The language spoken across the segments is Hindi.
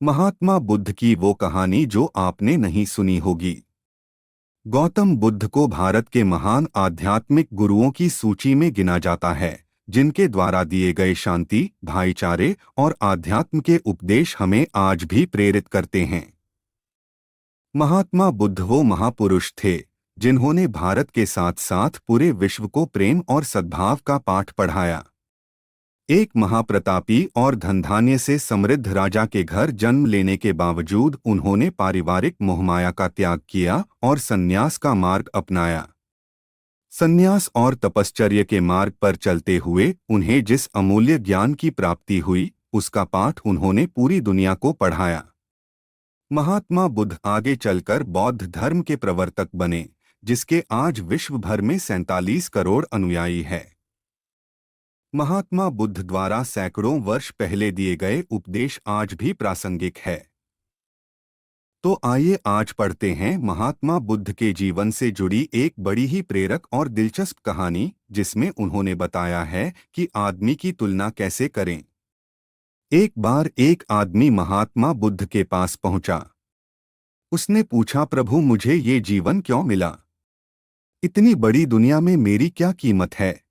महात्मा बुद्ध की वो कहानी जो आपने नहीं सुनी होगी। गौतम बुद्ध को भारत के महान आध्यात्मिक गुरुओं की सूची में गिना जाता है, जिनके द्वारा दिए गए शांति, भाईचारे और आध्यात्म के उपदेश हमें आज भी प्रेरित करते हैं। महात्मा बुद्ध वो महापुरुष थे जिन्होंने भारत के साथ साथ पूरे विश्व को प्रेम और सद्भाव का पाठ पढ़ाया। एक महाप्रतापी और धनधान्य से समृद्ध राजा के घर जन्म लेने के बावजूद उन्होंने पारिवारिक मोहमाया का त्याग किया और संन्यास का मार्ग अपनाया। संन्यास और तपश्चर्य के मार्ग पर चलते हुए उन्हें जिस अमूल्य ज्ञान की प्राप्ति हुई, उसका पाठ उन्होंने पूरी दुनिया को पढ़ाया। महात्मा बुद्ध आगे चलकर बौद्ध धर्म के प्रवर्तक बने, जिसके आज विश्व भर में 47 करोड़ अनुयायी हैं। महात्मा बुद्ध द्वारा सैकड़ों वर्ष पहले दिए गए उपदेश आज भी प्रासंगिक है। तो आइए आज पढ़ते हैं महात्मा बुद्ध के जीवन से जुड़ी एक बड़ी ही प्रेरक और दिलचस्प कहानी, जिसमें उन्होंने बताया है कि आदमी की तुलना कैसे करें। एक बार एक आदमी महात्मा बुद्ध के पास पहुंचा। उसने पूछा, प्रभु, मुझे ये जीवन क्यों मिला? इतनी बड़ी दुनिया में मेरी क्या कीमत है?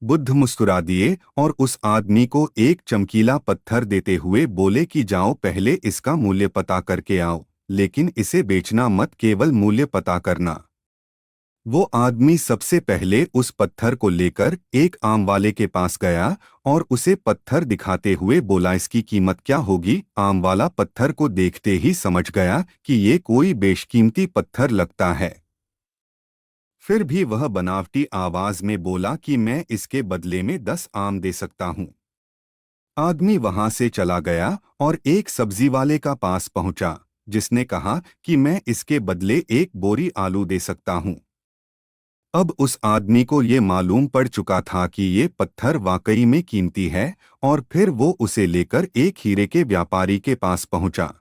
बुद्ध मुस्कुरा दिए और उस आदमी को एक चमकीला पत्थर देते हुए बोले कि जाओ, पहले इसका मूल्य पता करके आओ, लेकिन इसे बेचना मत, केवल मूल्य पता करना। वो आदमी सबसे पहले उस पत्थर को लेकर एक आम वाले के पास गया और उसे पत्थर दिखाते हुए बोला, इसकी कीमत क्या होगी? आम वाला पत्थर को देखते ही समझ गया कि ये कोई बेशकीमती पत्थर लगता है। फिर भी वह बनावटी आवाज में बोला कि मैं इसके बदले में 10 आम दे सकता हूं। आदमी वहां से चला गया और एक सब्जी वाले का पास पहुंचा, जिसने कहा कि मैं इसके बदले एक बोरी आलू दे सकता हूं। अब उस आदमी को ये मालूम पड़ चुका था कि ये पत्थर वाकई में कीमती है, और फिर वो उसे लेकर एक हीरे के व्यापारी के पास पहुंचा।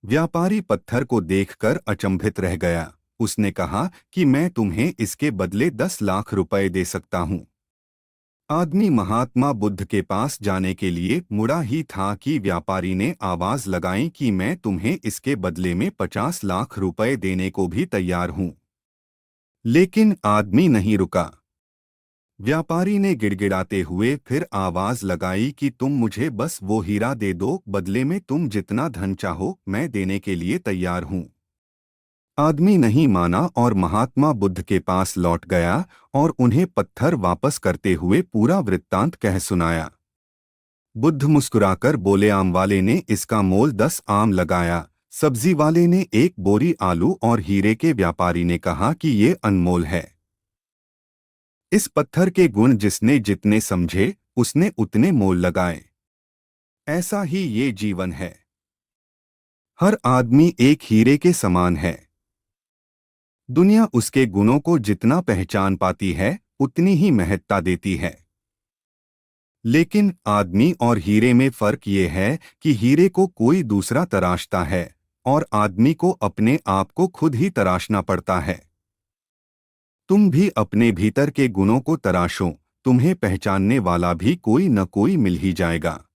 व्यापारी पत्थर को देखकर अचंभित रह गया। उसने कहा कि मैं तुम्हें इसके बदले 10 लाख रुपए दे सकता हूं। आदमी महात्मा बुद्ध के पास जाने के लिए मुड़ा ही था कि व्यापारी ने आवाज लगाई कि मैं तुम्हें इसके बदले में 50 लाख रुपए देने को भी तैयार हूं। लेकिन आदमी नहीं रुका। व्यापारी ने गिड़गिड़ाते हुए फिर आवाज लगाई कि तुम मुझे बस वो हीरा दे दो, बदले में तुम जितना धन चाहो मैं देने के लिए तैयार हूं। आदमी नहीं माना और महात्मा बुद्ध के पास लौट गया और उन्हें पत्थर वापस करते हुए पूरा वृत्तांत कह सुनाया। बुद्ध मुस्कुराकर बोले, आम वाले ने इसका मोल 10 आम लगाया, सब्जी वाले ने एक बोरी आलू और हीरे के व्यापारी ने कहा कि ये अनमोल है। इस पत्थर के गुण जिसने जितने समझे उसने उतने मोल लगाए। ऐसा ही ये जीवन है। हर आदमी एक हीरे के समान है। दुनिया उसके गुणों को जितना पहचान पाती है उतनी ही महत्ता देती है। लेकिन आदमी और हीरे में फर्क ये है कि हीरे को कोई दूसरा तराशता है और आदमी को अपने आप को खुद ही तराशना पड़ता है। तुम भी अपने भीतर के गुणों को तराशो, तुम्हें पहचानने वाला भी कोई न कोई मिल ही जाएगा।